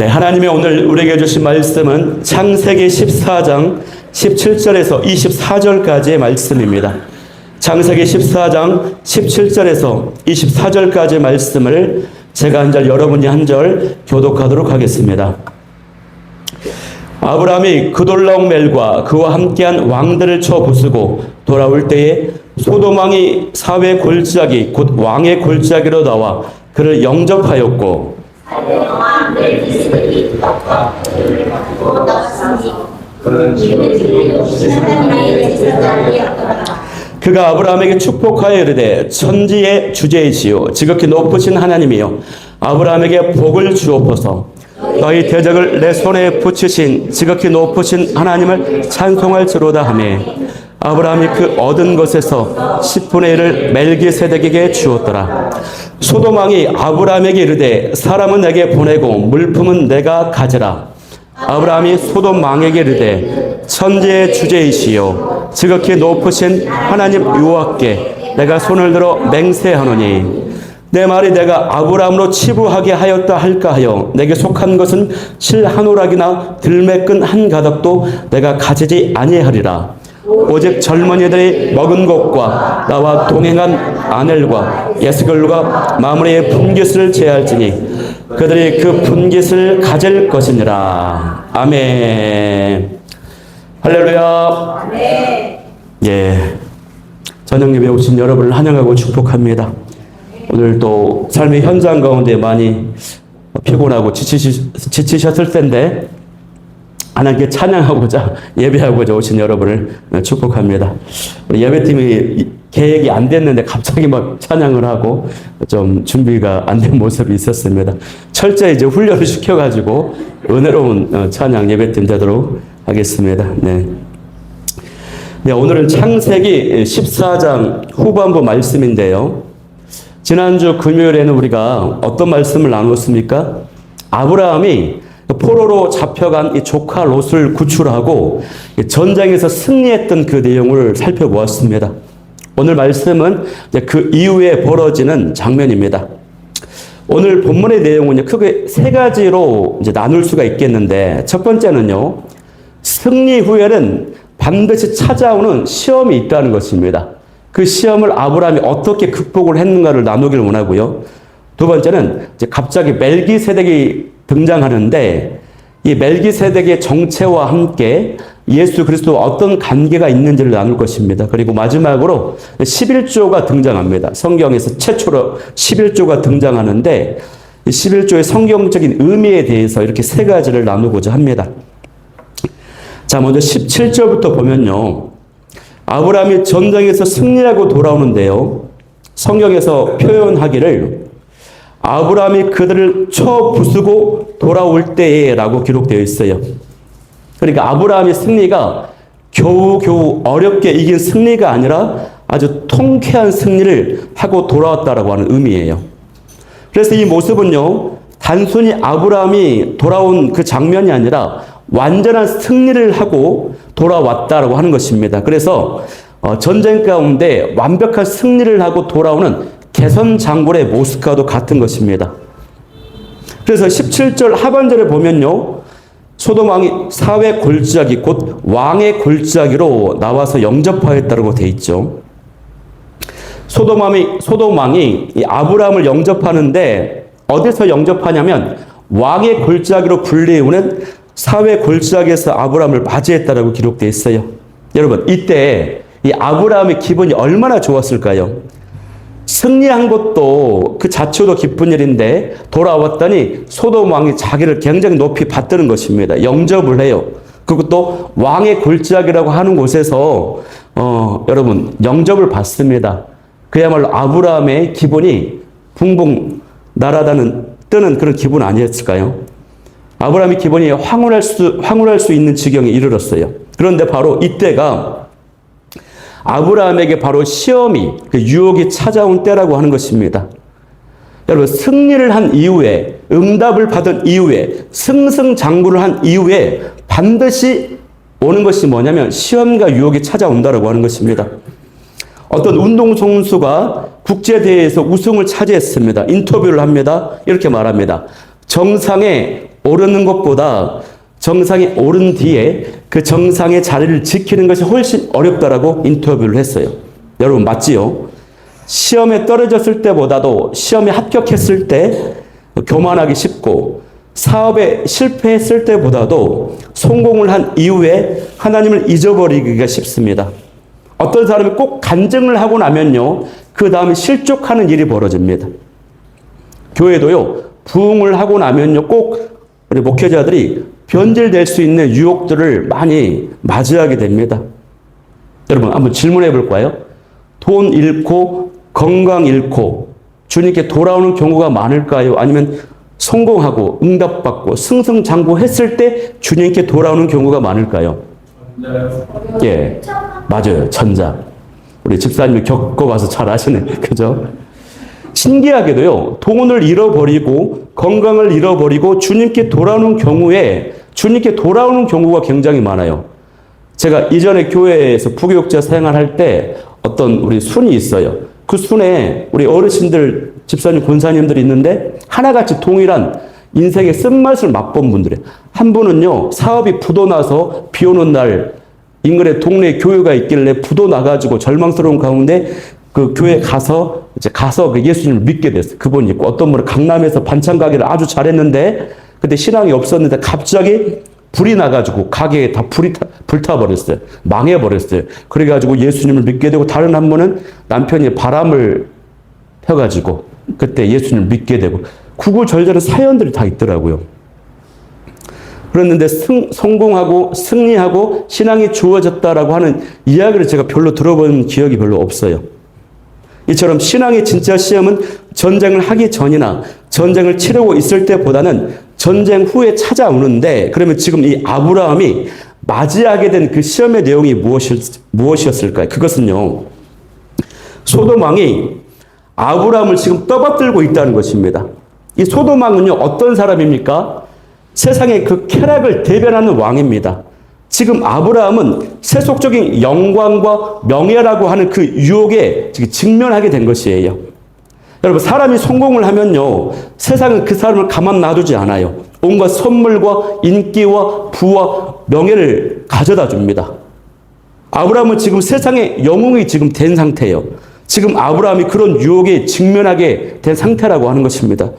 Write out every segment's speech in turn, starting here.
네, 하나님의 오늘 우리에게 주신 말씀은 창세기 14장 17절에서 24절까지의 말씀입니다. 창세기 14장 17절에서 24절까지의 말씀을 제가 한 절, 여러분이 한 절 교독하도록 하겠습니다. 아브라함이 그돌라오멜과 그와 함께한 왕들을 쳐 부수고 돌아올 때에 소돔 왕이 사회 골짜기 곧 왕의 골짜기로 나와 그를 영접하였고 그가 아브라함에게 축복하여 이르되 천지의 주제이시요 지극히 높으신 하나님이요 아브라함에게 복을 주옵소서. 너희 대적을 내 손에 붙이신 지극히 높으신 하나님을 찬송할지로다 하며 아브라함이 그 얻은 것에서 10분의 1을 멜기세덱에게 주었더라. 소돔 왕이 아브라함에게 이르되 사람은 내게 보내고 물품은 내가 가져라. 아브라함이 소돔 왕에게 이르되 천지의 주제이시요 지극히 높으신 하나님 여호와께 내가 손을 들어 맹세하노니 내 말이 내가 아브라함으로 치부하게 하였다 할까 하여 내게 속한 것은 실 한 오락이나 들매끈 한 가닥도 내가 가지지 아니하리라. 오직 젊은이들이 먹은 것과 나와 동행한 아넬과 예스겔과 마므레의 분깃을 제할지니 그들이 그 분깃을 가질 것이니라. 아멘. 할렐루야. 아멘. 예, 저녁 예배 오신 여러분을 환영하고 축복합니다. 오늘 또 삶의 현장 가운데 많이 피곤하고 지치셨을 텐데 하나님께 찬양하고자 예배하고자 오신 여러분을 축복합니다. 우리 예배팀이 계획이 안 됐는데 갑자기 막 찬양을 하고 좀 준비가 안 된 모습이 있었습니다. 철저히 이제 훈련을 시켜가지고 은혜로운 찬양 예배팀 되도록 하겠습니다. 네. 네, 오늘은 창세기 14장 후반부 말씀인데요. 지난주 금요일에는 우리가 어떤 말씀을 나눴습니까? 아브라함이 포로로 잡혀간 이 조카 롯을 구출하고 전쟁에서 승리했던 그 내용을 살펴보았습니다. 오늘 말씀은 그 이후에 벌어지는 장면입니다. 오늘 본문의 내용은 크게 세 가지로 이제 나눌 수가 있겠는데, 첫 번째는요, 승리 후에는 반드시 찾아오는 시험이 있다는 것입니다. 그 시험을 아브라함이 어떻게 극복을 했는가를 나누길 원하고요. 두 번째는 이제 갑자기 멜기세덱이 등장하는데 이 멜기세덱의 정체와 함께 예수 그리스도와 어떤 관계가 있는지를 나눌 것입니다. 그리고 마지막으로 11조가 등장합니다. 성경에서 최초로 11조가 등장하는데 이 11조의 성경적인 의미에 대해서 이렇게 세 가지를 나누고자 합니다. 자, 먼저 17절부터 보면요. 아브라함이 전쟁에서 승리하고 돌아오는데요. 성경에서 표현하기를 아브라함이 그들을 쳐 부수고 돌아올 때에 라고 기록되어 있어요. 그러니까 아브라함의 승리가 겨우겨우 어렵게 이긴 승리가 아니라 아주 통쾌한 승리를 하고 돌아왔다라고 하는 의미예요. 그래서 이 모습은요, 단순히 아브라함이 돌아온 그 장면이 아니라 완전한 승리를 하고 돌아왔다라고 하는 것입니다. 그래서 전쟁 가운데 완벽한 승리를 하고 돌아오는 개선 장군의 모습과도 같은 것입니다. 그래서 17절 하반절에 보면요, 소돔 왕이 사회 골짜기 곧 왕의 골짜기로 나와서 영접하였다고 돼 있죠. 소돔 왕이 이 아브라함을 영접하는데 어디서 영접하냐면 왕의 골짜기로 불리우는 사회 골짜기에서 아브라함을 맞이했다라고 기록되어 있어요. 여러분, 이때 이 아브라함의 기분이 얼마나 좋았을까요? 승리한 것도 그 자체도 기쁜 일인데 돌아왔더니 소돔 왕이 자기를 굉장히 높이 받드는 것입니다. 영접을 해요. 그것도 왕의 골짜기라고 하는 곳에서 여러분 영접을 받습니다. 그야말로 아브라함의 기분이 붕붕 뜨는 그런 기분 아니었을까요? 아브라함의 기분이 황홀할 수 있는 지경에 이르렀어요. 그런데 바로 이때가 아브라함에게 바로 시험이, 그 유혹이 찾아온 때라고 하는 것입니다. 여러분, 승리를 한 이후에, 응답을 받은 이후에, 승승장구를 한 이후에 반드시 오는 것이 뭐냐면 시험과 유혹이 찾아온다라고 하는 것입니다. 어떤 운동선수가 국제대회에서 우승을 차지했습니다. 인터뷰를 합니다. 이렇게 말합니다. 정상에 오르는 것보다 정상에 오른 뒤에 그 정상의 자리를 지키는 것이 훨씬 어렵다라고 인터뷰를 했어요. 여러분 맞지요? 시험에 떨어졌을 때보다도 시험에 합격했을 때 교만하기 쉽고 사업에 실패했을 때보다도 성공을 한 이후에 하나님을 잊어버리기가 쉽습니다. 어떤 사람이 꼭 간증을 하고 나면요, 그 다음에 실족하는 일이 벌어집니다. 교회도요, 부흥을 하고 나면요, 꼭 우리 목회자들이 변질될 수 있는 유혹들을 많이 맞이하게 됩니다. 여러분, 한번 질문해 볼까요? 돈 잃고, 건강 잃고, 주님께 돌아오는 경우가 많을까요? 아니면 성공하고, 응답받고, 승승장구했을 때 주님께 돌아오는 경우가 많을까요? 예, 맞아요. 전자. 우리 집사님이 겪어봐서 잘 아시네. 그죠? 신기하게도요, 돈을 잃어버리고, 건강을 잃어버리고, 주님께 돌아오는 경우에, 주님께 돌아오는 경우가 굉장히 많아요. 제가 이전에 교회에서 부교육자 생활할 때 어떤 우리 순이 있어요. 그 순에 우리 어르신들, 집사님, 권사님들이 있는데, 하나같이 동일한 인생의 쓴맛을 맛본 분들이에요. 한 분은요, 사업이 부도나서 비 오는 날, 인근에 동네에 교회가 있길래 부도 나가지고 절망스러운 가운데 그 교회 가서 그 예수님을 믿게 됐어요. 그분이 있고, 어떤 분은 강남에서 반찬 가게를 아주 잘했는데 그때 신앙이 없었는데 갑자기 불이 나가지고 가게에 다 불타버렸어요. 망해버렸어요. 그래가지고 예수님을 믿게 되고, 다른 한 분은 남편이 바람을 펴가지고 그때 예수님을 믿게 되고, 구구절절한 사연들이 다 있더라고요. 그랬는데 성공하고 승리하고 신앙이 주어졌다라고 하는 이야기를 제가 별로 들어본 기억이 별로 없어요. 이처럼 신앙의 진짜 시험은 전쟁을 하기 전이나 전쟁을 치르고 있을 때보다는 전쟁 후에 찾아오는데, 그러면 지금 이 아브라함이 맞이하게 된 그 시험의 내용이 무엇이었을까요? 그것은요, 소돔 왕이 아브라함을 지금 떠받들고 있다는 것입니다. 이 소돔 왕은요, 어떤 사람입니까? 세상의 그 쾌락을 대변하는 왕입니다. 지금 아브라함은 세속적인 영광과 명예라고 하는 그 유혹에 지금 직면하게 된 것이에요. 여러분, 사람이 성공을 하면요, 세상은 그 사람을 가만 놔두지 않아요. 온갖 선물과 인기와 부와 명예를 가져다 줍니다. 아브라함은 지금 세상의 영웅이 지금 된 상태예요. 지금 아브라함이 그런 유혹에 직면하게 된 상태라고 하는 것입니다.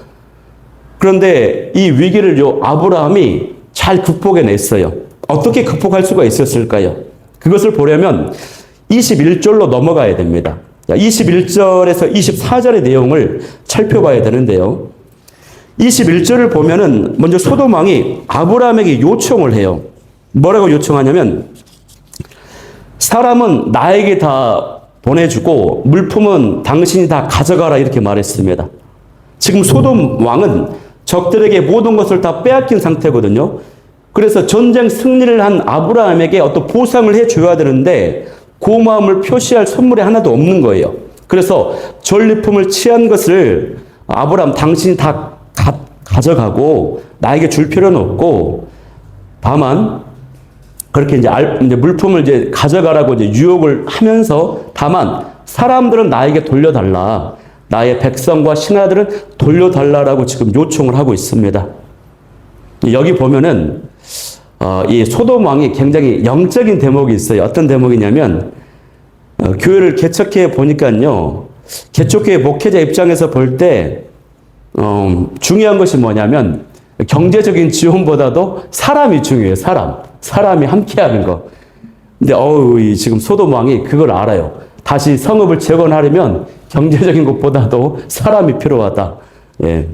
그런데 이 위기를 아브라함이 잘 극복해냈어요. 어떻게 극복할 수가 있었을까요? 그것을 보려면 21절로 넘어가야 됩니다. 21절에서 24절의 내용을 살펴봐야 되는데요. 21절을 보면은 먼저 소돔 왕이 아브라함에게 요청을 해요. 뭐라고 요청하냐면, 사람은 나에게 다 보내주고 물품은 당신이 다 가져가라, 이렇게 말했습니다. 지금 소돔 왕은 적들에게 모든 것을 다 빼앗긴 상태거든요. 그래서 전쟁 승리를 한 아브라함에게 어떤 보상을 해줘야 되는데 고마움을 표시할 선물이 하나도 없는 거예요. 그래서 전리품을 취한 것을 아브라함, 당신이 다 가져가고 나에게 줄 필요는 없고, 다만 그렇게 이제 물품을 이제 가져가라고 이제 유혹을 하면서, 다만 사람들은 나에게 돌려달라, 나의 백성과 신하들은 돌려달라라고 지금 요청을 하고 있습니다. 여기 보면은 이 소돔 왕이 굉장히 영적인 대목이 있어요. 어떤 대목이냐면, 교회를 개척해 보니까요, 개척교회 목회자 입장에서 볼 때 중요한 것이 뭐냐면, 경제적인 지원보다도 사람이 중요해요. 사람이 함께하는 거. 근데 지금 소돔 왕이 그걸 알아요. 다시 성읍을 재건하려면 경제적인 것보다도 사람이 필요하다. 예.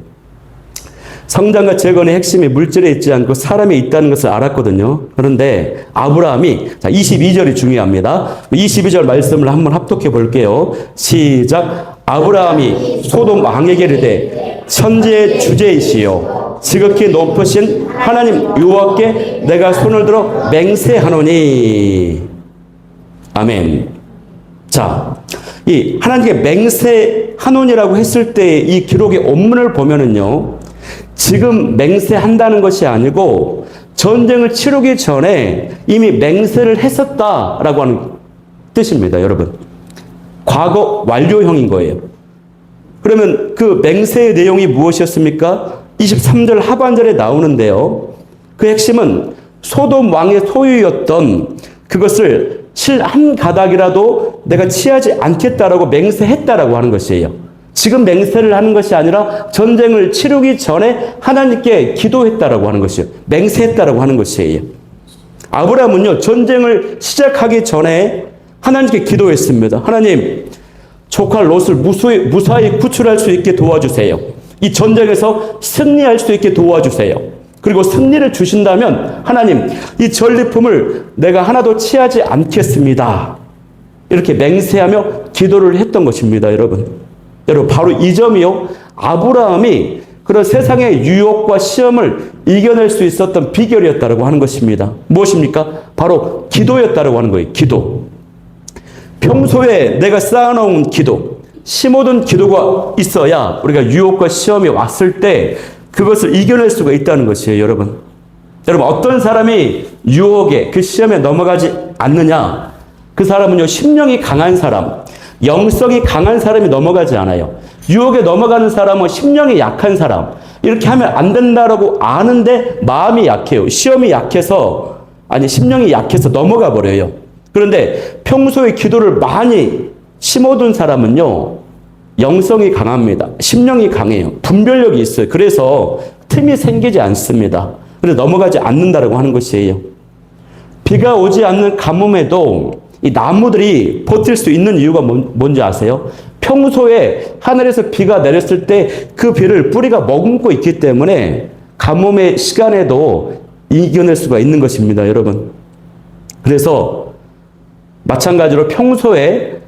성장과 재건의 핵심이 물질에 있지 않고 사람에 있다는 것을 알았거든요. 그런데 아브라함이, 자, 22절이 중요합니다. 22절 말씀을 한번 합독해 볼게요. 시작. 아브라함이 소돔 왕에게 이르되, 천지의 주제이시요 지극히 높으신 하나님 여호와께 내가 손을 들어 맹세하노니. 아멘. 자, 이 하나님께 맹세하노니라고 했을 때 이 기록의 원문을 보면은요, 지금 맹세한다는 것이 아니고 전쟁을 치르기 전에 이미 맹세를 했었다라고 하는 뜻입니다, 여러분. 과거 완료형인 거예요. 그러면 그 맹세의 내용이 무엇이었습니까? 23절 하반절에 나오는데요. 그 핵심은 소돔 왕의 소유였던 그것을 실 한 가닥이라도 내가 취하지 않겠다라고 맹세했다라고 하는 것이에요. 지금 맹세를 하는 것이 아니라 전쟁을 치르기 전에 하나님께 기도했다라고 하는 것이에요. 맹세했다라고 하는 것이에요. 아브라함은요, 전쟁을 시작하기 전에 하나님께 기도했습니다. 하나님, 조카 롯을 무사히 구출할 수 있게 도와주세요. 이 전쟁에서 승리할 수 있게 도와주세요. 그리고 승리를 주신다면 하나님, 이 전리품을 내가 하나도 취하지 않겠습니다. 이렇게 맹세하며 기도를 했던 것입니다, 여러분. 여러분, 바로 이 점이요, 아브라함이 그런 세상의 유혹과 시험을 이겨낼 수 있었던 비결이었다고 하는 것입니다. 무엇입니까? 바로 기도였다고 하는 거예요. 기도. 평소에 내가 쌓아놓은 기도, 심어둔 기도가 있어야 우리가 유혹과 시험이 왔을 때 그것을 이겨낼 수가 있다는 것이에요, 여러분. 여러분, 어떤 사람이 유혹에, 그 시험에 넘어가지 않느냐? 그 사람은요, 심령이 강한 사람, 영성이 강한 사람이 넘어가지 않아요. 유혹에 넘어가는 사람은 심령이 약한 사람, 이렇게 하면 안 된다라고 아는데 마음이 약해요. 시험이 약해서, 심령이 약해서 넘어가 버려요. 그런데 평소에 기도를 많이 심어둔 사람은요, 영성이 강합니다. 심령이 강해요. 분별력이 있어요. 그래서 틈이 생기지 않습니다. 그래서 넘어가지 않는다라고 하는 것이에요. 비가 오지 않는 가뭄에도 이 나무들이 버틸 수 있는 이유가 뭔지 아세요? 평소에 하늘에서 비가 내렸을 때 그 비를 뿌리가 머금고 있기 때문에 가뭄의 시간에도 이겨낼 수가 있는 것입니다, 여러분. 그래서 마찬가지로 평소에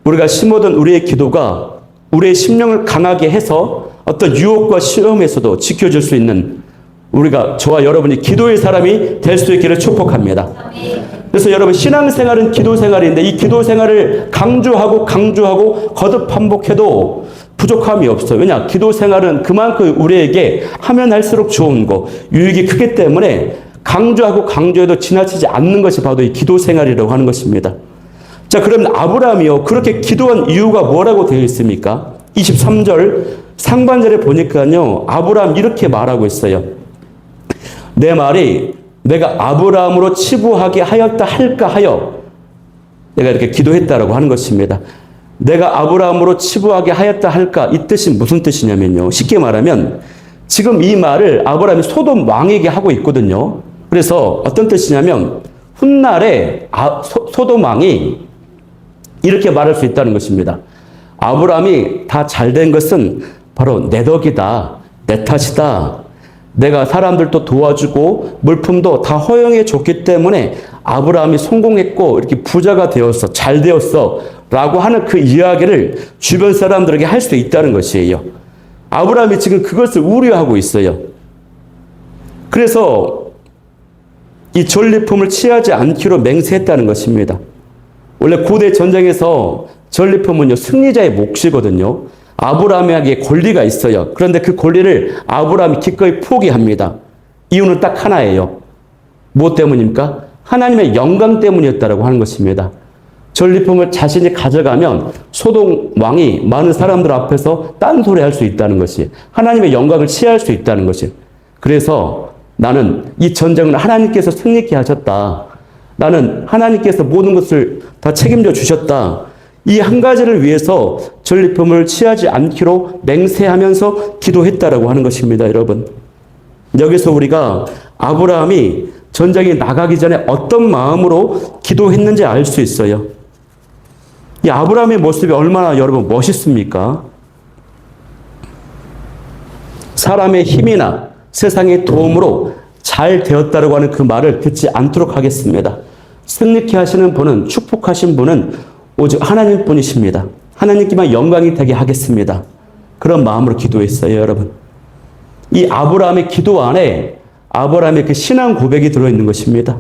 우리가 심어둔 우리의 기도가 우리의 심령을 강하게 해서 어떤 유혹과 시험에서도 지켜줄 수 있는 저와 여러분이 기도의 사람이 될 수 있기를 축복합니다. 그래서 여러분, 신앙생활은 기도생활인데 이 기도생활을 강조하고 거듭 반복해도 부족함이 없어요. 왜냐? 기도생활은 그만큼 우리에게 하면 할수록 좋은 거, 유익이 크기 때문에 강조해도 지나치지 않는 것이 바로 이 기도생활이라고 하는 것입니다. 자, 그럼 아브라함이요, 그렇게 기도한 이유가 뭐라고 되어 있습니까? 23절 상반절에 보니까요, 아브라함 이렇게 말하고 있어요. 내 말이 내가 아브라함으로 치부하게 하였다 할까 하여 내가 이렇게 기도했다라고 하는 것입니다. 내가 아브라함으로 치부하게 하였다 할까, 이 뜻이 무슨 뜻이냐면요, 쉽게 말하면 지금 이 말을 아브라함이 소돔 왕에게 하고 있거든요. 그래서 어떤 뜻이냐면 훗날에 소돔 왕이 이렇게 말할 수 있다는 것입니다. 아브라함이 다 잘된 것은 바로 내 덕이다, 내 탓이다. 내가 사람들도 도와주고 물품도 다 허용해 줬기 때문에 아브라함이 성공했고 이렇게 부자가 되었어, 잘 되었어 라고 하는 그 이야기를 주변 사람들에게 할 수 있다는 것이에요. 아브라함이 지금 그것을 우려하고 있어요. 그래서 이 전리품을 취하지 않기로 맹세했다는 것입니다. 원래 고대 전쟁에서 전리품은요, 승리자의 몫이거든요. 아브라함에게 권리가 있어요. 그런데 그 권리를 아브라함이 기꺼이 포기합니다. 이유는 딱 하나예요. 무엇 때문입니까? 하나님의 영광 때문이었다고 하는 것입니다. 전리품을 자신이 가져가면 소돔 왕이 많은 사람들 앞에서 딴소리 할 수 있다는 것이, 하나님의 영광을 취할 수 있다는 것이. 그래서 나는 이 전쟁을 하나님께서 승리케 하셨다. 나는 하나님께서 모든 것을 다 책임져 주셨다. 이 한 가지를 위해서 전리품을 취하지 않기로 맹세하면서 기도했다라고 하는 것입니다, 여러분. 여기서 우리가 아브라함이 전쟁에 나가기 전에 어떤 마음으로 기도했는지 알 수 있어요. 이 아브라함의 모습이 얼마나 여러분 멋있습니까? 사람의 힘이나 세상의 도움으로 잘 되었다라고 하는 그 말을 듣지 않도록 하겠습니다. 승리케 하시는 분은, 축복하신 분은 오직 하나님뿐이십니다. 하나님께만 영광이 되게 하겠습니다. 그런 마음으로 기도했어요, 여러분. 이 아브라함의 기도 안에 아브라함의 그 신앙 고백이 들어있는 것입니다.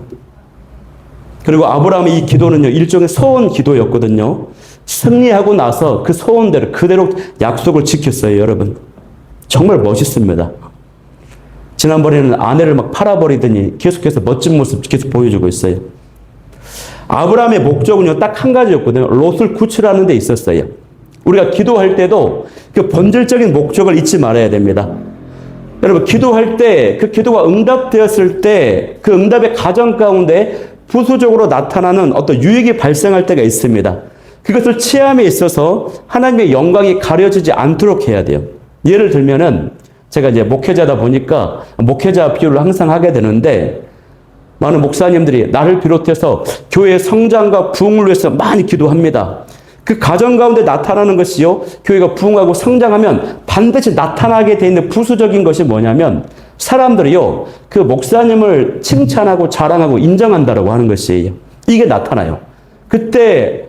그리고 아브라함의 이 기도는요, 일종의 소원 기도였거든요. 승리하고 나서 그 소원대로 그대로 약속을 지켰어요, 여러분. 정말 멋있습니다. 지난번에는 아내를 막 팔아버리더니 계속해서 멋진 모습 계속 보여주고 있어요. 아브라함의 목적은요, 딱 한 가지였거든요. 롯을 구출하는 데 있었어요. 우리가 기도할 때도 그 본질적인 목적을 잊지 말아야 됩니다. 여러분, 기도할 때, 그 기도가 응답되었을 때, 그 응답의 과정 가운데 부수적으로 나타나는 어떤 유익이 발생할 때가 있습니다. 그것을 취함에 있어서 하나님의 영광이 가려지지 않도록 해야 돼요. 예를 들면은, 제가 이제 목회자다 보니까 목회자 비유를 항상 하게 되는데, 많은 목사님들이 나를 비롯해서 교회의 성장과 부흥을 위해서 많이 기도합니다. 그 과정 가운데 나타나는 것이요, 교회가 부흥하고 성장하면 반드시 나타나게 돼 있는 부수적인 것이 뭐냐면, 사람들이요, 그 목사님을 칭찬하고 자랑하고 인정한다라고 하는 것이에요. 이게 나타나요. 그때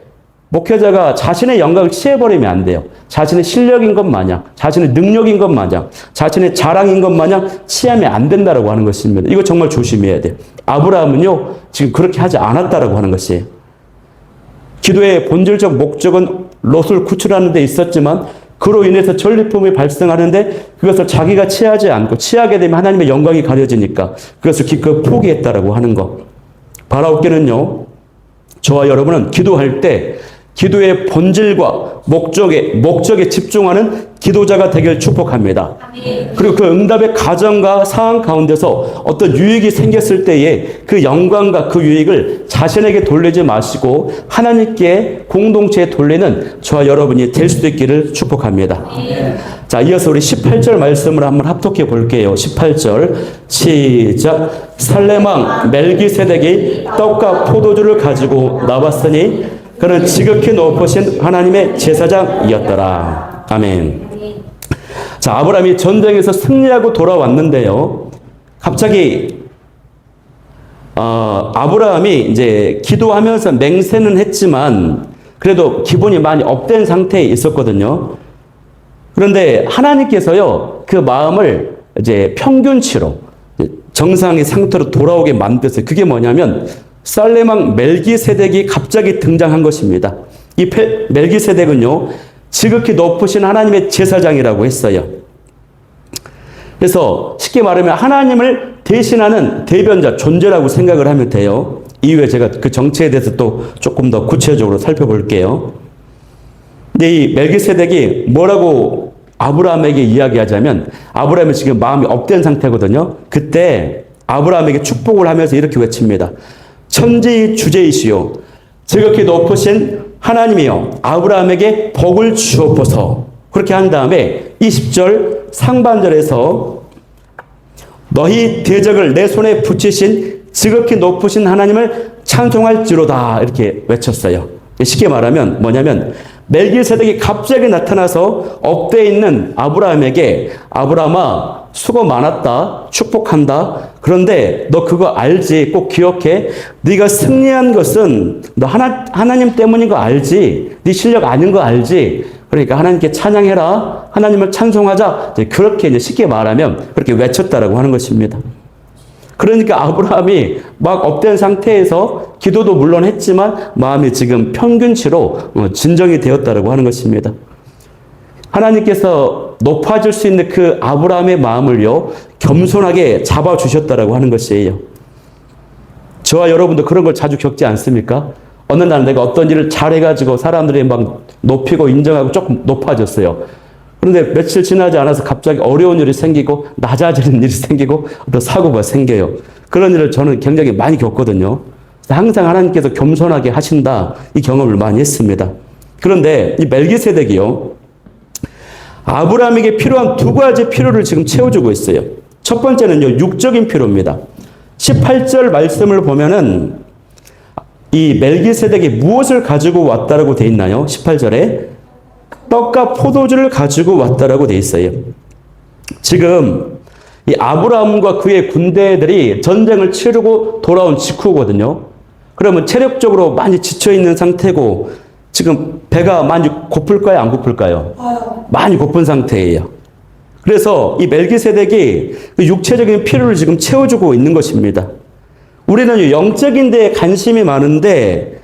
목회자가 자신의 영광을 취해버리면 안 돼요. 자신의 실력인 것 마냥, 자신의 능력인 것 마냥, 자신의 자랑인 것 마냥 취하면 안 된다라고 하는 것입니다. 이거 정말 조심해야 돼요. 아브라함은요, 지금 그렇게 하지 않았다라고 하는 것이에요. 기도의 본질적 목적은 롯을 구출하는 데 있었지만, 그로 인해서 전리품이 발생하는데 그것을 자기가 취하지 않고, 취하게 되면 하나님의 영광이 가려지니까 그것을 기꺼이 포기했다라고 하는 것. 바라옵기는요, 저와 여러분은 기도할 때 기도의 본질과 목적에 집중하는 기도자가 되길 축복합니다. 그리고 그 응답의 과정과 상황 가운데서 어떤 유익이 생겼을 때에 그 영광과 그 유익을 자신에게 돌리지 마시고 하나님께 공동체에 돌리는 저와 여러분이 될 수도 있기를 축복합니다. 자, 이어서 우리 18절 말씀을 한번 합독해 볼게요. 18절 시작. 살레망 멜기세덱이 떡과 포도주를 가지고 나왔으니 그는 지극히 높으신 하나님의 제사장이었더라. 아멘. 자, 아브라함이 전쟁에서 승리하고 돌아왔는데요, 갑자기 아브라함이 이제 기도하면서 맹세는 했지만 그래도 기분이 많이 업된 상태에 있었거든요. 그런데 하나님께서요, 그 마음을 이제 평균치로 정상의 상태로 돌아오게 만드세요. 그게 뭐냐면 살레망 멜기세덱이 갑자기 등장한 것입니다. 이 멜기세덱은요, 지극히 높으신 하나님의 제사장이라고 했어요. 그래서 쉽게 말하면 하나님을 대신하는 대변자, 존재라고 생각을 하면 돼요. 이후에 제가 그 정체에 대해서 또 조금 더 구체적으로 살펴볼게요. 근데 이 멜기세덱이 뭐라고 아브라함에게 이야기하자면, 아브라함이 지금 마음이 업된 상태거든요. 그때 아브라함에게 축복을 하면서 이렇게 외칩니다. 천지의 주제이시오, 지극히 높으신 하나님이여, 아브라함에게 복을 주옵소서. 그렇게 한 다음에 20절 상반절에서 너희 대적을 내 손에 붙이신 지극히 높으신 하나님을 찬송할지로다, 이렇게 외쳤어요. 쉽게 말하면 뭐냐면, 멜기세덱이 갑자기 나타나서 업돼 있는 아브라함에게, 아브라함아 수고 많았다, 축복한다. 그런데 너 그거 알지? 꼭 기억해. 네가 승리한 것은 너 하나님 때문인 거 알지? 네 실력 아닌 거 알지? 그러니까 하나님께 찬양해라, 하나님을 찬송하자. 그렇게 이제 쉽게 말하면 그렇게 외쳤다라고 하는 것입니다. 그러니까 아브라함이 막 업된 상태에서 기도도 물론 했지만 마음이 지금 평균치로 진정이 되었다라고 하는 것입니다. 하나님께서 높아질 수 있는 그 아브라함의 마음을요, 겸손하게 잡아주셨다라고 하는 것이에요. 저와 여러분도 그런 걸 자주 겪지 않습니까? 어느 날 내가 어떤 일을 잘해가지고 사람들이 막 높이고 인정하고 조금 높아졌어요. 그런데 며칠 지나지 않아서 갑자기 어려운 일이 생기고 낮아지는 일이 생기고 또 사고가 생겨요. 그런 일을 저는 굉장히 많이 겪거든요. 항상 하나님께서 겸손하게 하신다, 이 경험을 많이 했습니다. 그런데 이 멜기세덱이요, 아브라함에게 필요한 두 가지 필요를 지금 채워주고 있어요. 첫 번째는요, 육적인 필요입니다. 18절 말씀을 보면은 이 멜기세덱이 무엇을 가지고 왔다라고 돼 있나요? 18절에 떡과 포도주를 가지고 왔다라고 돼 있어요. 지금 이 아브라함과 그의 군대들이 전쟁을 치르고 돌아온 직후거든요. 그러면 체력적으로 많이 지쳐 있는 상태고 지금 배가 많이 고플까요? 안 고플까요? 많이 고픈 상태예요. 그래서 이 멜기세덱이 그 육체적인 필요를 지금 채워주고 있는 것입니다. 우리는 영적인 데에 관심이 많은데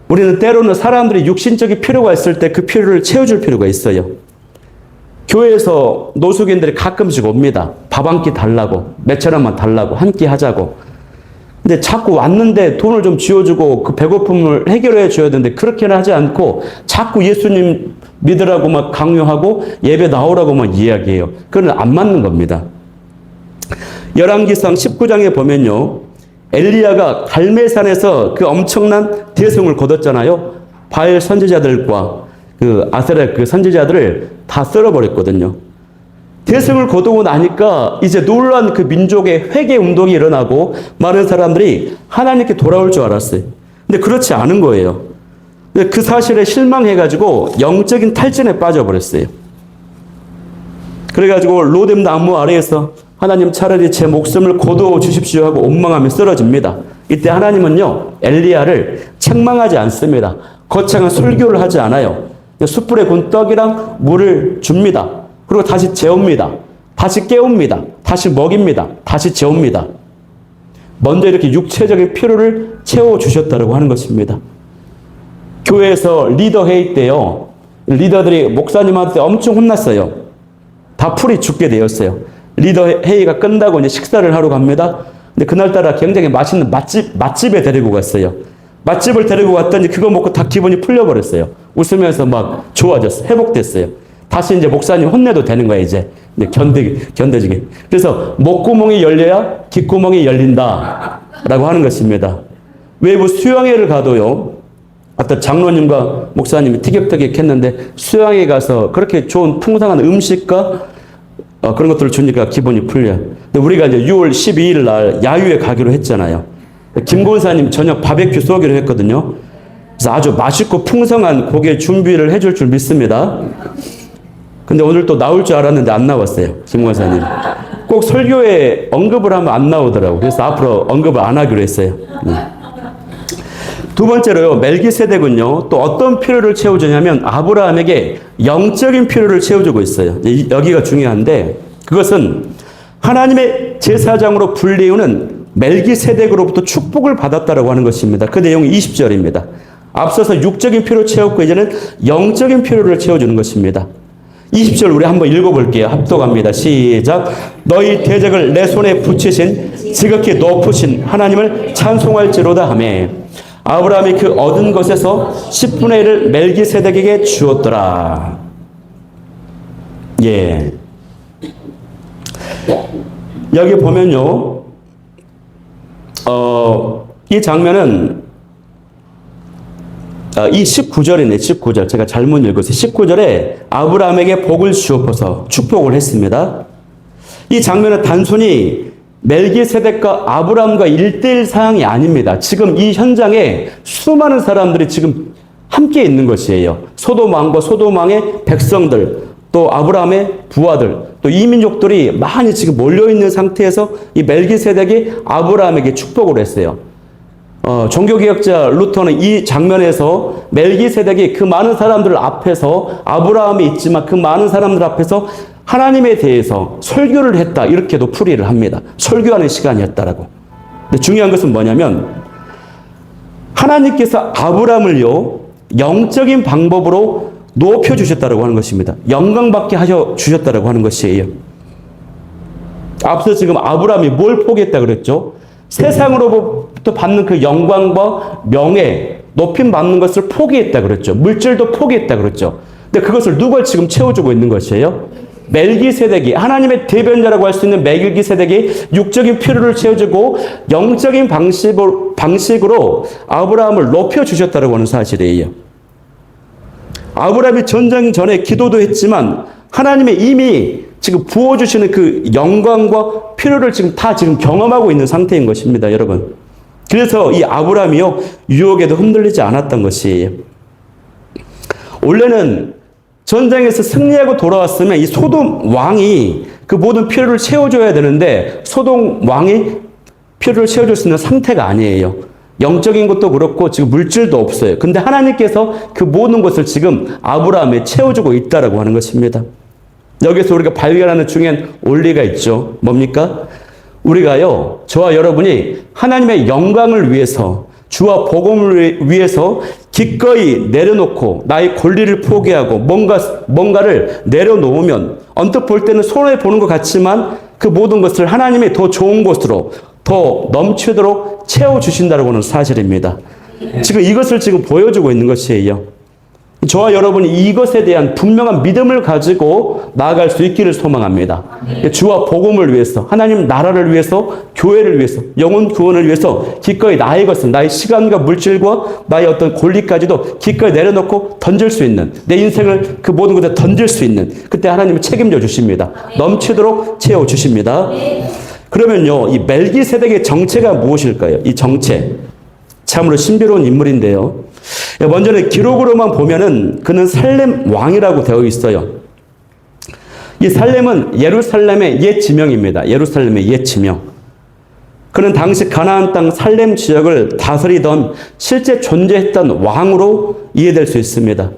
우리는 때로는 사람들이 육신적인 필요가 있을 때 그 필요를 채워줄 필요가 있어요. 교회에서 노숙인들이 가끔씩 옵니다. 밥 한 끼 달라고, 몇천 원만 달라고, 한 끼 하자고. 근데 자꾸 왔는데 돈을 좀 쥐어주고 그 배고픔을 해결해 줘야 되는데 그렇게는 하지 않고 자꾸 예수님 믿으라고 막 강요하고 예배 나오라고만 이야기해요. 그건 안 맞는 겁니다. 열왕기상 19장에 보면요. 엘리야가 갈멜산에서 그 엄청난 대성을 거뒀잖아요. 바알 선지자들과 그 아세라 그 선지자들을 다 썰어버렸거든요. 대성을 거두고 나니까 이제 놀란 그 민족의 회개 운동이 일어나고 많은 사람들이 하나님께 돌아올 줄 알았어요. 근데 그렇지 않은 거예요. 근데 그 사실에 실망해가지고 영적인 탈진에 빠져버렸어요. 그래가지고 로뎀 나무 아래에서 하나님 차라리 제 목숨을 거두어 주십시오 하고 원망하며 쓰러집니다. 이때 하나님은요, 엘리야를 책망하지 않습니다. 거창한 설교를 하지 않아요. 숯불에 군 떡이랑 물을 줍니다. 그리고 다시 재웁니다. 다시 깨웁니다. 다시 먹입니다. 다시 재웁니다. 먼저 이렇게 육체적인 필요를 채워주셨다고 하는 것입니다. 교회에서 리더 회의 때요, 리더들이 목사님한테 엄청 혼났어요. 다 풀이 죽게 되었어요. 리더 회의가 끝나고 이제 식사를 하러 갑니다. 근데 그날따라 굉장히 맛있는 맛집에 데리고 갔어요. 맛집을 데리고 갔더니 그거 먹고 다 기분이 풀려버렸어요. 웃으면서 막 좋아졌어요. 회복됐어요. 다시 이제 목사님 혼내도 되는 거야, 이제. 견뎌지게. 그래서 목구멍이 열려야 귓구멍이 열린다. 라고 하는 것입니다. 외부 수양회를 가도요, 어떤 장로님과 목사님이 티격태격 했는데 수양회 가서 그렇게 좋은 풍성한 음식과 그런 것들을 주니까 기분이 풀려요. 근데 우리가 이제 6월 12일 날 야유회 가기로 했잖아요. 김 권사님 저녁 바베큐 쏘기로 했거든요. 그래서 아주 맛있고 풍성한 고기 준비를 해줄 줄 믿습니다. 근데 오늘 또 나올 줄 알았는데 안 나왔어요. 김 권사님. 꼭 설교에 언급을 하면 안 나오더라고요. 그래서 앞으로 언급을 안 하기로 했어요. 두 번째로요, 멜기세덱은요, 또 어떤 필요를 채워주냐면 아브라함에게 영적인 필요를 채워주고 있어요. 여기가 중요한데, 그것은 하나님의 제사장으로 불리우는 멜기세덱으로부터 축복을 받았다라고 하는 것입니다. 그 내용이 20절입니다. 앞서서 육적인 필요를 채웠고 이제는 영적인 필요를 채워주는 것입니다. 20절 우리 한번 읽어볼게요. 합독합니다. 시작. 너희 대적을 내 손에 붙이신 지극히 높으신 하나님을 찬송할지로다 하며 아브라함이 그 얻은 것에서 10분의 1을 멜기세덱에게 주었더라. 예. 여기 보면요, 이 장면은 이 19절이네, 19절. 제가 잘못 읽었어요. 19절에 아브라함에게 복을 주옵소서 축복을 했습니다. 이 장면은 단순히 멜기세덱과 아브라함과 1대1 사항이 아닙니다. 지금 이 현장에 수많은 사람들이 지금 함께 있는 것이에요. 소돔 왕과 소돔 왕의 백성들, 또 아브라함의 부하들, 또 이민족들이 많이 지금 몰려있는 상태에서 이 멜기세덱이 아브라함에게 축복을 했어요. 종교개혁자 루터는 이 장면에서 멜기세덱이 그 많은 사람들 앞에서 아브라함이 있지만 그 많은 사람들 앞에서 하나님에 대해서 설교를 했다, 이렇게도 풀이를 합니다. 설교하는 시간이었다라고. 근데 중요한 것은 뭐냐면 하나님께서 아브라함을요, 영적인 방법으로 높여주셨다라고 하는 것입니다. 영광받게 하셔 주셨다라고 하는 것이에요. 앞서 지금 아브라함이 뭘 포기했다 그랬죠? 세상으로부터 받는 그 영광과 명예, 높임 받는 것을 포기했다 그랬죠. 물질도 포기했다 그랬죠. 근데 그것을 누가 지금 채워주고 있는 것이에요? 멜기세덱이, 하나님의 대변자라고 할 수 있는 멜기세덱이 육적인 필요를 채워주고 영적인 방식으로 아브라함을 높여주셨다고 하는 사실이에요. 아브라함이 전쟁 전에 기도도 했지만 하나님의 이미 지금 부어주시는 그 영광과 필요를 지금 다 지금 경험하고 있는 상태인 것입니다, 여러분. 그래서 이 아브라함이요, 유혹에도 흔들리지 않았던 것이에요. 원래는 전쟁에서 승리하고 돌아왔으면 이 소돔 왕이 그 모든 필요를 채워줘야 되는데 소돔 왕이 필요를 채워줄 수 있는 상태가 아니에요. 영적인 것도 그렇고 지금 물질도 없어요. 근데 하나님께서 그 모든 것을 지금 아브라함에 채워주고 있다라고 하는 것입니다. 여기서 우리가 발견하는 중요한 원리가 있죠. 뭡니까? 우리가요, 저와 여러분이 하나님의 영광을 위해서, 주와 복음을 위해서 기꺼이 내려놓고 나의 권리를 포기하고 뭔가를 내려놓으면 언뜻 볼 때는 손해보는 것 같지만 그 모든 것을 하나님의 더 좋은 곳으로 더 넘치도록 채워주신다는 사실입니다. 지금 이것을 지금 보여주고 있는 것이에요. 저와 여러분이 이것에 대한 분명한 믿음을 가지고 나아갈 수 있기를 소망합니다. 주와 복음을 위해서, 하나님 나라를 위해서, 교회를 위해서, 영혼 구원을 위해서 기꺼이 나의 것을, 나의 시간과 물질과 나의 어떤 권리까지도 기꺼이 내려놓고 던질 수 있는, 내 인생을 그 모든 것에 던질 수 있는, 그때 하나님은 책임져 주십니다. 넘치도록 채워 주십니다. 그러면요, 이 멜기세덱의 정체가 무엇일까요? 이 정체. 참으로 신비로운 인물인데요. 먼저는 기록으로만 보면은 그는 살렘 왕이라고 되어 있어요. 이 살렘은 예루살렘의 옛 지명입니다. 예루살렘의 옛 지명. 그는 당시 가나안 땅 살렘 지역을 다스리던 실제 존재했던 왕으로 이해될 수 있습니다.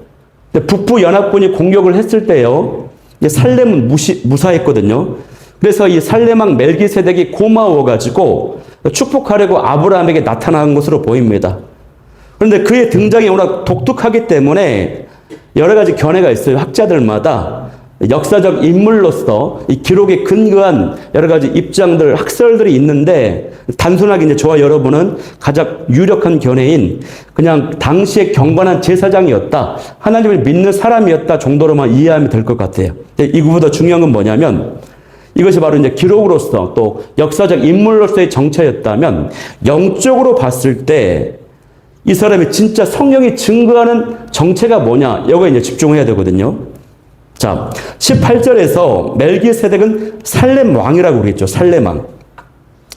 북부 연합군이 공격을 했을 때요, 살렘은 무사했거든요. 그래서 이 살렘 왕 멜기세덱이 고마워가지고 축복하려고 아브라함에게 나타난 것으로 보입니다. 그런데 그의 등장이 워낙 독특하기 때문에 여러 가지 견해가 있어요. 학자들마다 역사적 인물로서 이 기록에 근거한 여러 가지 입장들, 학설들이 있는데, 단순하게 이제 저와 여러분은 가장 유력한 견해인 그냥 당시의 경건한 제사장이었다, 하나님을 믿는 사람이었다 정도로만 이해하면 될 것 같아요. 이거보다 중요한 건 뭐냐면, 이것이 바로 이제 기록으로서 또 역사적 인물로서의 정체였다면, 영적으로 봤을 때 이 사람이 진짜 성령이 증거하는 정체가 뭐냐, 여기에 이제 집중해야 되거든요. 자, 18절에서 멜기세덱은 살렘 왕이라고 그랬죠. 살렘 왕.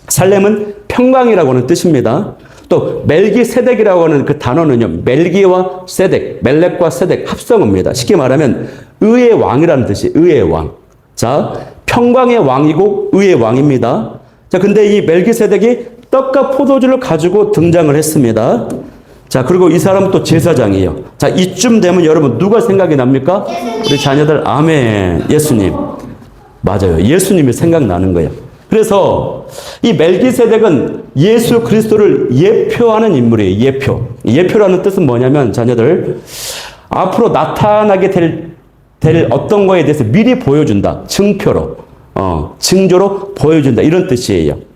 살렘은 평강이라고 하는 뜻입니다. 또 멜기세덱이라고 하는 그 단어는요, 멜기와 세덱, 멜렉과 세덱 합성어입니다. 쉽게 말하면 의의 왕이라는 뜻이 의의 왕. 자, 평강의 왕이고 의의 왕입니다. 자, 근데 이 멜기세덱이 떡과 포도주를 가지고 등장을 했습니다. 자, 그리고 이 사람은 또 제사장이에요. 자, 이쯤 되면 여러분 누가 생각이 납니까? 우리 자녀들, 아멘. 예수님. 맞아요. 예수님이 생각나는 거예요. 그래서 이 멜기세덱은 예수 그리스도를 예표하는 인물이에요. 예표. 예표라는 뜻은 뭐냐면, 자녀들, 앞으로 나타나게 될 어떤 거에 대해서 미리 보여준다. 증표로, 징조로 보여준다. 이런 뜻이에요.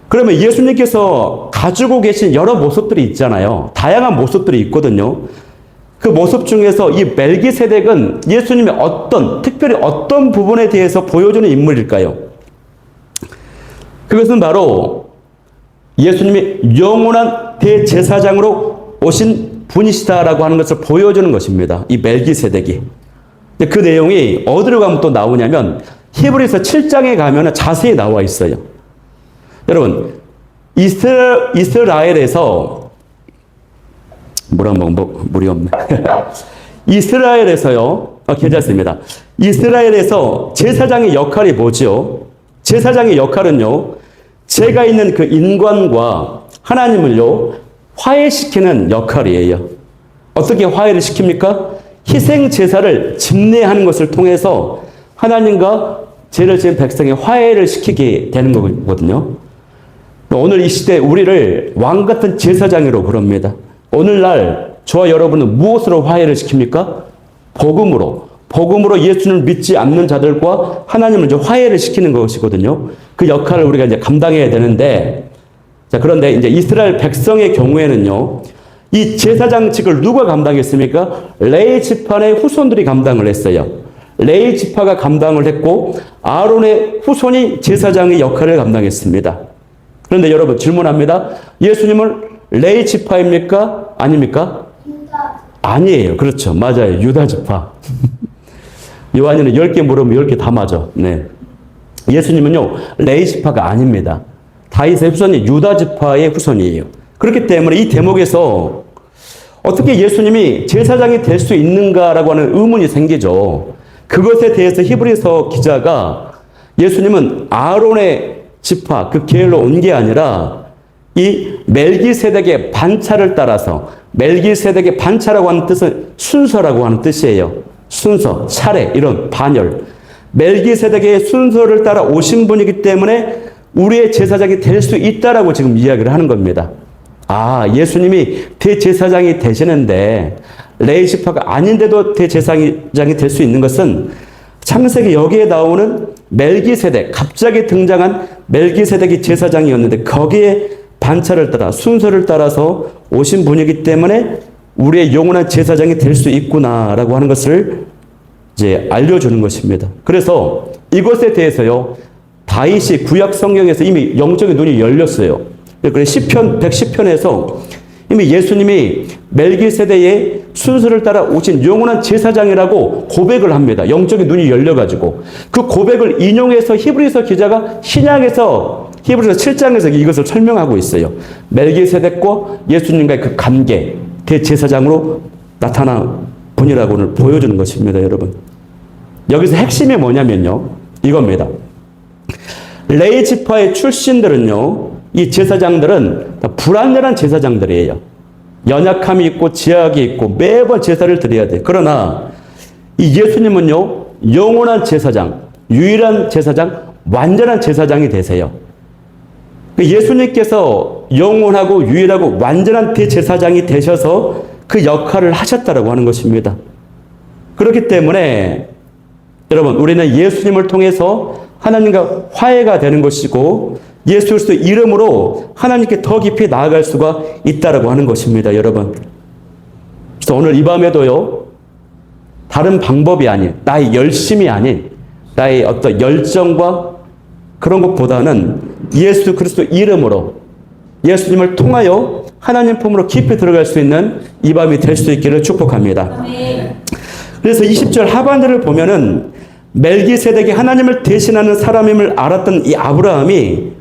그러면 예수님께서 가지고 계신 여러 모습들이 있잖아요. 다양한 모습들이 있거든요. 그 모습 중에서 이 멜기세덱은 예수님의 특별히 어떤 부분에 대해서 보여주는 인물일까요? 그것은 바로 예수님이 영원한 대제사장으로 오신 분이시다라고 하는 것을 보여주는 것입니다. 이 멜기세덱이. 그 내용이 어디로 가면 또 나오냐면, 히브리서 7장에 가면 자세히 나와 있어요. 여러분, 이스라엘에서, 물이 없네. 이스라엘에서요, 괜찮습니다. 이스라엘에서 제사장의 역할이 뭐죠? 제사장의 역할은요, 죄가 있는 그 인간과 하나님을요, 화해시키는 역할이에요. 어떻게 화해를 시킵니까? 희생 제사를 집례하는 것을 통해서 하나님과 죄를 지은 백성의 화해를 시키게 되는 거거든요. 오늘 이 시대 우리를 왕 같은 제사장이라고 부릅니다. 오늘날 저와 여러분은 무엇으로 화해를 시킵니까? 복음으로. 복음으로 예수를 믿지 않는 자들과 하나님을 이제 화해를 시키는 것이거든요. 그 역할을 우리가 이제 감당해야 되는데, 자, 그런데 이제 이스라엘 백성의 경우에는요, 이 제사장직을 누가 감당했습니까? 레위 지파의 후손들이 감당을 했어요. 레위 지파가 감당을 했고, 아론의 후손이 제사장의 역할을 감당했습니다. 그런데 여러분, 질문합니다. 예수님은 레위 지파입니까? 아닙니까? 아니에요. 그렇죠. 맞아요. 유다 지파. 요한이는 10개 물으면 10개 다 맞아. 네. 예수님은요, 레위 지파가 아닙니다. 다윗의 후손이 유다 지파의 후손이에요. 그렇기 때문에 이 대목에서 어떻게 예수님이 제사장이 될 수 있는가라고 하는 의문이 생기죠. 그것에 대해서 히브리서 기자가 예수님은 아론의 지파, 그 계열로 온 게 아니라 이 멜기세덱의 반차를 따라서, 멜기세덱의 반차라고 하는 뜻은 순서라고 하는 뜻이에요. 순서, 차례, 이런 반열. 멜기세덱의 순서를 따라 오신 분이기 때문에 우리의 제사장이 될 수 있다라고 지금 이야기를 하는 겁니다. 아, 예수님이 대제사장이 되시는데 레위 지파가 아닌데도 대제사장이 될 수 있는 것은 창세기 여기에 나오는 멜기세덱, 갑자기 등장한 멜기세덱이 제사장이었는데 거기에 반차를 따라 순서를 따라서 오신 분이기 때문에 우리의 영원한 제사장이 될 수 있구나라고 하는 것을 이제 알려주는 것입니다. 그래서 이것에 대해서요, 다윗이 구약 성경에서 이미 영적인 눈이 열렸어요. 그래서 시편 110편에서 이미 예수님이 멜기세덱의 순서를 따라 오신 영원한 제사장이라고 고백을 합니다. 영적인 눈이 열려가지고 그 고백을 인용해서 히브리서 기자가 신약에서 히브리서 7장에서 이것을 설명하고 있어요. 멜기세덱과 예수님과의 그 관계, 대제사장으로 나타난 분이라고 오늘 보여주는 것입니다, 여러분. 여기서 핵심이 뭐냐면요, 이겁니다. 레위 지파의 출신들은요, 이 제사장들은 불완전한 제사장들이에요. 연약함이 있고 제약이 있고 매번 제사를 드려야 돼. 그러나 이 예수님은요, 영원한 제사장, 유일한 제사장, 완전한 제사장이 되세요. 예수님께서 영원하고 유일하고 완전한 대제사장이 되셔서 그 역할을 하셨다라고 하는 것입니다. 그렇기 때문에 여러분, 우리는 예수님을 통해서 하나님과 화해가 되는 것이고 예수 그리스도 이름으로 하나님께 더 깊이 나아갈 수가 있다라고 하는 것입니다, 여러분. 그래서 오늘 이 밤에도요, 다른 방법이 아닌, 나의 열심이 아닌, 나의 어떤 열정과 그런 것보다는 예수 그리스도 이름으로 예수님을 통하여 하나님 품으로 깊이 들어갈 수 있는 이 밤이 될 수 있기를 축복합니다. 그래서 20절 하반절을 보면은 멜기세덱이 하나님을 대신하는 사람임을 알았던 이 아브라함이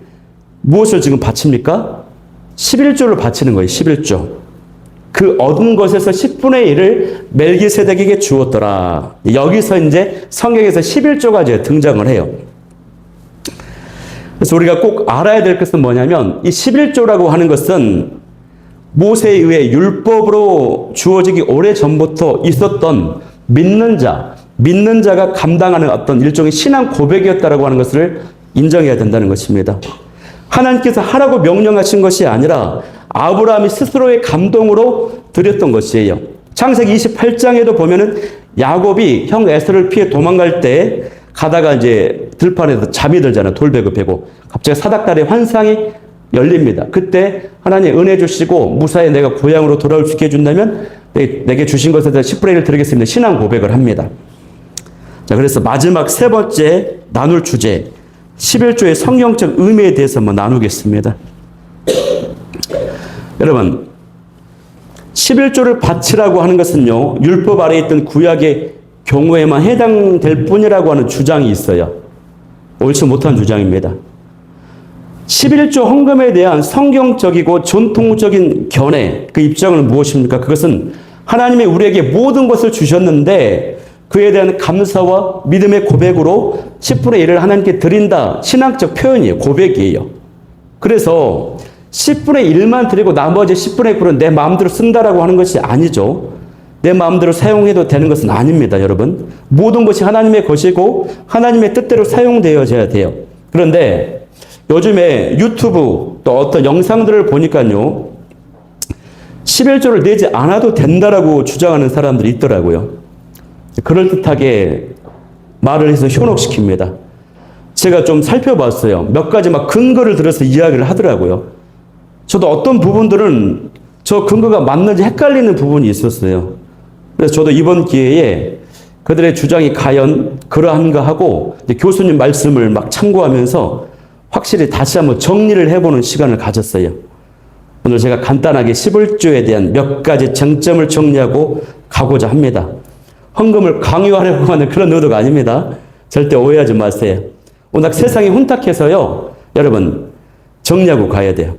무엇을 지금 바칩니까? 11조를 바치는 거예요. 11조. 그 얻은 것에서 10분의 1을 멜기세덱에게 주었더라. 여기서 이제 성경에서 11조가 이제 등장을 해요. 그래서 우리가 꼭 알아야 될 것은 뭐냐면 이 11조라고 하는 것은 모세에 의해 율법으로 주어지기 오래전부터 있었던 믿는 자가 감당하는 어떤 일종의 신앙 고백이었다라고 하는 것을 인정해야 된다는 것입니다. 하나님께서 하라고 명령하신 것이 아니라 아브라함이 스스로의 감동으로 드렸던 것이에요. 창세기 28장에도 보면은 야곱이 형 에서를 피해 도망갈 때 가다가 이제 들판에서 잠이 들잖아요. 돌베개 베고. 갑자기 사닥다리의 환상이 열립니다. 그때 하나님 은혜 주시고 무사히 내가 고향으로 돌아올 수 있게 해준다면 내게 주신 것에 대해 10분의 1을 드리겠습니다. 신앙 고백을 합니다. 자, 그래서 마지막 세 번째 나눌 주제 11조의 성경적 의미에 대해서 한번 나누겠습니다. 여러분, 11조를 바치라고 하는 것은요, 율법 아래에 있던 구약의 경우에만 해당될 뿐이라고 하는 주장이 있어요. 옳지 못한 주장입니다. 11조 헌금에 대한 성경적이고 전통적인 견해, 그 입장은 무엇입니까? 그것은 하나님이 우리에게 모든 것을 주셨는데 그에 대한 감사와 믿음의 고백으로 10분의 1을 하나님께 드린다. 신학적 표현이에요. 고백이에요. 그래서 10분의 1만 드리고 나머지 10분의 9는 내 마음대로 쓴다라고 하는 것이 아니죠. 내 마음대로 사용해도 되는 것은 아닙니다, 여러분. 모든 것이 하나님의 것이고 하나님의 뜻대로 사용되어져야 돼요. 그런데 요즘에 유튜브 또 어떤 영상들을 보니까요, 11조를 내지 않아도 된다라고 주장하는 사람들이 있더라고요. 그럴듯하게 말을 해서 현혹시킵니다. 제가 좀 살펴봤어요. 몇 가지 막 근거를 들어서 이야기를 하더라고요. 저도 어떤 부분들은 저 근거가 맞는지 헷갈리는 부분이 있었어요. 그래서 저도 이번 기회에 그들의 주장이 과연 그러한가 하고 교수님 말씀을 막 참고하면서 확실히 다시 한번 정리를 해보는 시간을 가졌어요. 오늘 제가 간단하게 11조에 대한 몇 가지 쟁점을 정리하고 가고자 합니다. 헌금을 강요하려고 하는 그런 의도가 아닙니다. 절대 오해하지 마세요. 워낙 세상이 혼탁해서요, 여러분, 정리하고 가야 돼요.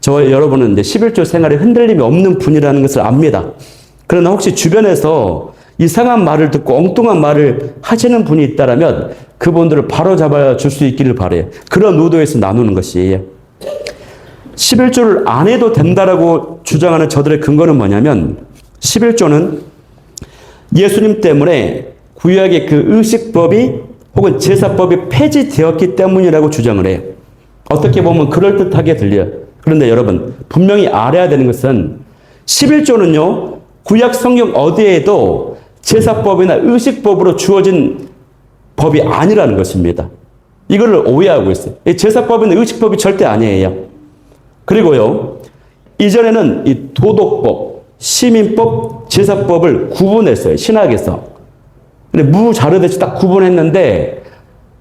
여러분은 이제 11조 생활에 흔들림이 없는 분이라는 것을 압니다. 그러나 혹시 주변에서 이상한 말을 듣고 엉뚱한 말을 하시는 분이 있다면 그분들을 바로 잡아 줄 수 있기를 바라요. 그런 의도에서 나누는 것이에요. 11조를 안 해도 된다라고 주장하는 저들의 근거는 뭐냐면 11조는 예수님 때문에 구약의 그 의식법이 혹은 제사법이 폐지되었기 때문이라고 주장을 해요. 어떻게 보면 그럴듯하게 들려요. 그런데 여러분, 분명히 알아야 되는 것은 11조는요, 구약 성경 어디에도 제사법이나 의식법으로 주어진 법이 아니라는 것입니다. 이거를 오해하고 있어요. 제사법이나 의식법이 절대 아니에요. 그리고요, 이전에는 이 도덕법, 시민법, 제사법을 구분했어요. 신학에서. 근데 무자르듯이 딱 구분했는데,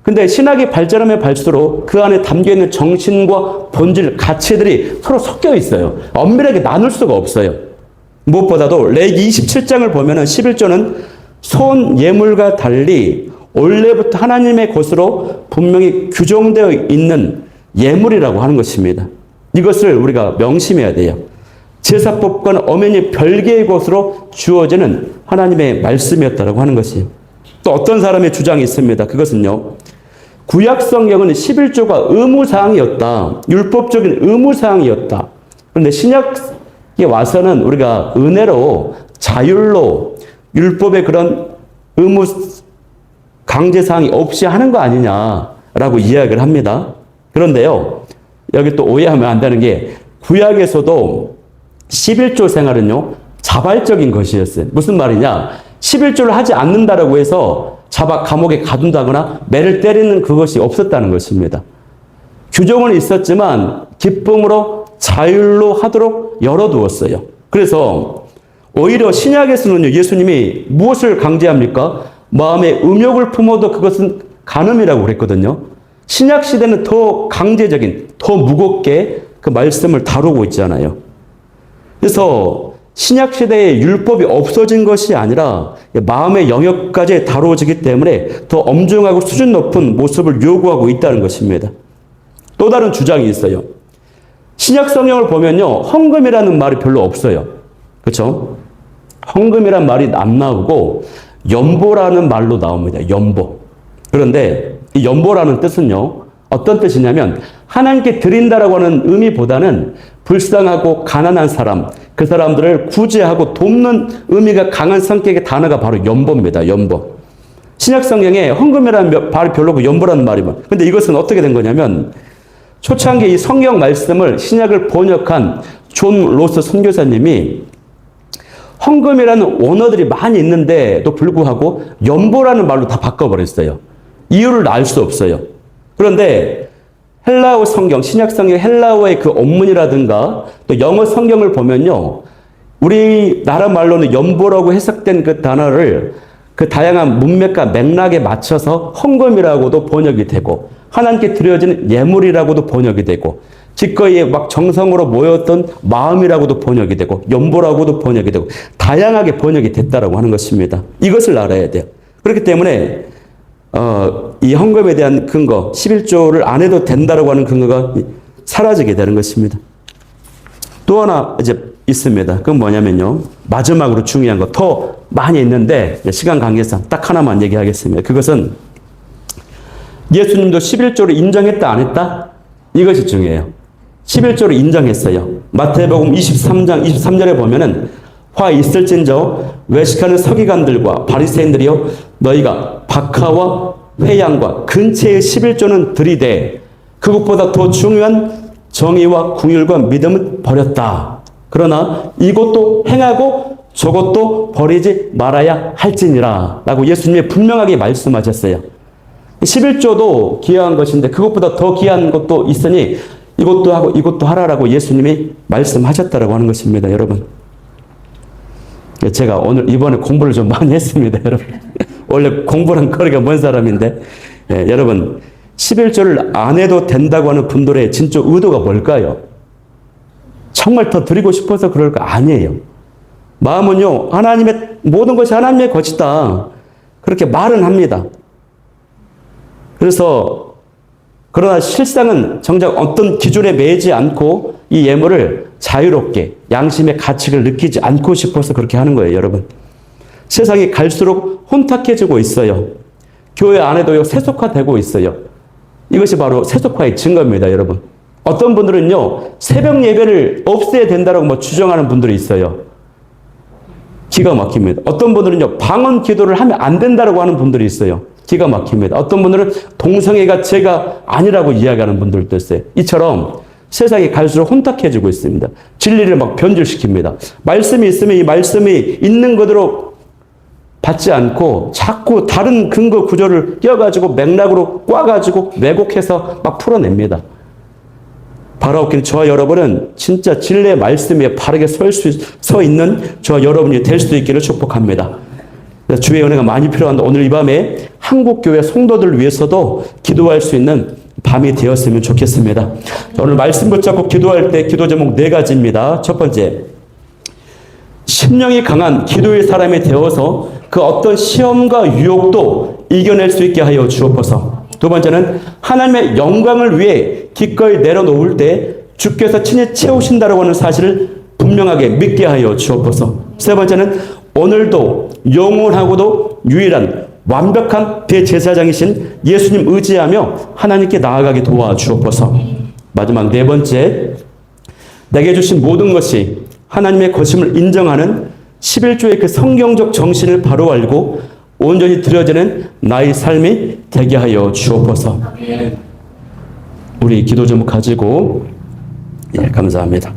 근데 신학이 발전하면 발수록 그 안에 담겨있는 정신과 본질, 가치들이 서로 섞여 있어요. 엄밀하게 나눌 수가 없어요. 무엇보다도 레위기 27장을 보면은 11조는 소원 예물과 달리 원래부터 하나님의 것으로 분명히 규정되어 있는 예물이라고 하는 것입니다. 이것을 우리가 명심해야 돼요. 제사법과는 엄연히 별개의 것으로 주어지는 하나님의 말씀이었다고 하는 것이에요. 또 어떤 사람의 주장이 있습니다. 그것은요, 구약 성경은 11조가 의무사항이었다. 율법적인 의무사항이었다. 그런데 신약에 와서는 우리가 은혜로, 자율로 율법의 그런 의무 강제사항이 없이 하는 거 아니냐라고 이야기를 합니다. 그런데요, 여기 또 오해하면 안 되는 게, 구약에서도 11조 생활은요, 자발적인 것이었어요. 무슨 말이냐? 11조를 하지 않는다라고 해서 잡아 감옥에 가둔다거나 매를 때리는 그것이 없었다는 것입니다. 규정은 있었지만 기쁨으로 자율로 하도록 열어두었어요. 그래서 오히려 신약에서는요, 예수님이 무엇을 강제합니까? 마음에 음욕을 품어도 그것은 간음이라고 그랬거든요. 신약 시대는 더 강제적인, 더 무겁게 그 말씀을 다루고 있잖아요. 그래서 신약 시대에 율법이 없어진 것이 아니라 마음의 영역까지 다루어지기 때문에 더 엄중하고 수준 높은 모습을 요구하고 있다는 것입니다. 또 다른 주장이 있어요. 신약 성경을 보면요, 헌금이라는 말이 별로 없어요. 그렇죠? 헌금이란 말이 안 나오고 연보라는 말로 나옵니다. 연보. 그런데 이 연보라는 뜻은요, 어떤 뜻이냐면 하나님께 드린다라고 하는 의미보다는 불쌍하고 가난한 사람, 그 사람들을 구제하고 돕는 의미가 강한 성격의 단어가 바로 연보입니다. 연보. 신약 성경에 헌금이라는 말이 별로고 연보라는 말이면, 근데 이것은 어떻게 된 거냐면, 초창기 이 성경 말씀을 신약을 번역한 존 로스 선교사님이 헌금이라는 원어들이 많이 있는데도 불구하고 연보라는 말로 다 바꿔버렸어요. 이유를 알 수 없어요. 그런데 헬라어 성경, 신약 성경 헬라어의 그 원문이라든가 또 영어 성경을 보면요, 우리나라 말로는 연보라고 해석된 그 단어를 그 다양한 문맥과 맥락에 맞춰서 헌금이라고도 번역이 되고, 하나님께 드려지는 예물이라고도 번역이 되고, 기꺼이 막 정성으로 모였던 마음이라고도 번역이 되고, 연보라고도 번역이 되고, 다양하게 번역이 됐다라고 하는 것입니다. 이것을 알아야 돼요. 그렇기 때문에 이 헌금에 대한 근거, 11조를 안 해도 된다라고 하는 근거가 사라지게 되는 것입니다. 또 하나 이제 있습니다. 그건 뭐냐면요, 마지막으로 중요한 거, 더 많이 있는데 시간 관계상 딱 하나만 얘기하겠습니다. 그것은 예수님도 11조를 인정했다 안 했다? 이것이 중요해요. 11조를 인정했어요. 마태복음 23장 23절에 보면은 화 있을진저 외식하는 서기관들과 바리새인들이여, 너희가 박하와 회양과 근체의 11조는 들이되 그것보다 더 중요한 정의와 궁율과 믿음은 버렸다. 그러나 이것도 행하고 저것도 버리지 말아야 할지니라 라고 예수님이 분명하게 말씀하셨어요. 11조도 귀한 것인데 그것보다 더 귀한 것도 있으니 이것도 하고 이것도 하라라고 예수님이 말씀하셨다라고 하는 것입니다. 여러분, 제가 이번에 공부를 좀 많이 했습니다. 여러분, 원래 공부랑 거리가 먼 사람인데, 여러분, 11조를 안 해도 된다고 하는 분들의 진짜 의도가 뭘까요? 정말 더 드리고 싶어서 그럴 거 아니에요. 마음은요, 하나님의 모든 것이 하나님의 것이다, 그렇게 말은 합니다. 그러나 실상은 정작 어떤 기준에 매이지 않고 이 예물을 자유롭게 양심의 가치를 느끼지 않고 싶어서 그렇게 하는 거예요. 여러분, 세상이 갈수록 혼탁해지고 있어요. 교회 안에도요, 세속화되고 있어요. 이것이 바로 세속화의 증거입니다. 여러분, 어떤 분들은요, 새벽 예배를 없애야 된다고 주장하는 분들이 있어요. 기가 막힙니다. 어떤 분들은요, 방언 기도를 하면 안 된다고 하는 분들이 있어요. 기가 막힙니다. 어떤 분들은 동성애가 죄가 아니라고 이야기하는 분들도 있어요. 이처럼 세상이 갈수록 혼탁해지고 있습니다. 진리를 변질시킵니다. 말씀이 있으면 이 말씀이 있는 그대로 받지 않고 자꾸 다른 근거 구조를 껴가지고 맥락으로 꽈가지고 왜곡해서 풀어냅니다. 바라옵기는 저와 여러분은 진짜 진리의 말씀에 바르게 서 있는 저와 여러분이 될 수 있기를 축복합니다. 주의 은혜가 많이 필요한데 오늘 이 밤에 한국교회 성도들을 위해서도 기도할 수 있는 밤이 되었으면 좋겠습니다. 오늘 말씀 붙잡고 기도할 때 기도 제목 4가지입니다. 첫 번째, 심령이 강한 기도의 사람이 되어서 그 어떤 시험과 유혹도 이겨낼 수 있게 하여 주옵소서. 두 번째는 하나님의 영광을 위해 기꺼이 내려놓을 때 주께서 친히 채우신다라고 하는 사실을 분명하게 믿게 하여 주옵소서. 세 번째는 오늘도 영원하고도 유일한 완벽한 대제사장이신 예수님 의지하며 하나님께 나아가게 도와주옵소서. 마지막 4번째, 내게 주신 모든 것이 하나님의 것임을 인정하는 11조의 그 성경적 정신을 바로 알고 온전히 드려지는 나의 삶이 되게 하여 주옵소서. 우리 기도 제목 가지고 감사합니다.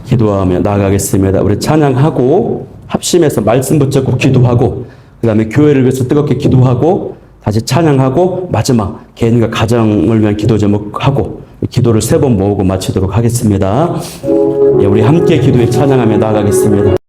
기도하며 나아가겠습니다. 우리 찬양하고 합심해서 말씀 붙잡고 기도하고 그 다음에 교회를 위해서 뜨겁게 기도하고 다시 찬양하고 마지막 개인과 가정을 위한 기도 제목하고 기도를 3번 모으고 마치도록 하겠습니다. 우리 함께 기도에 찬양하며 나아가겠습니다.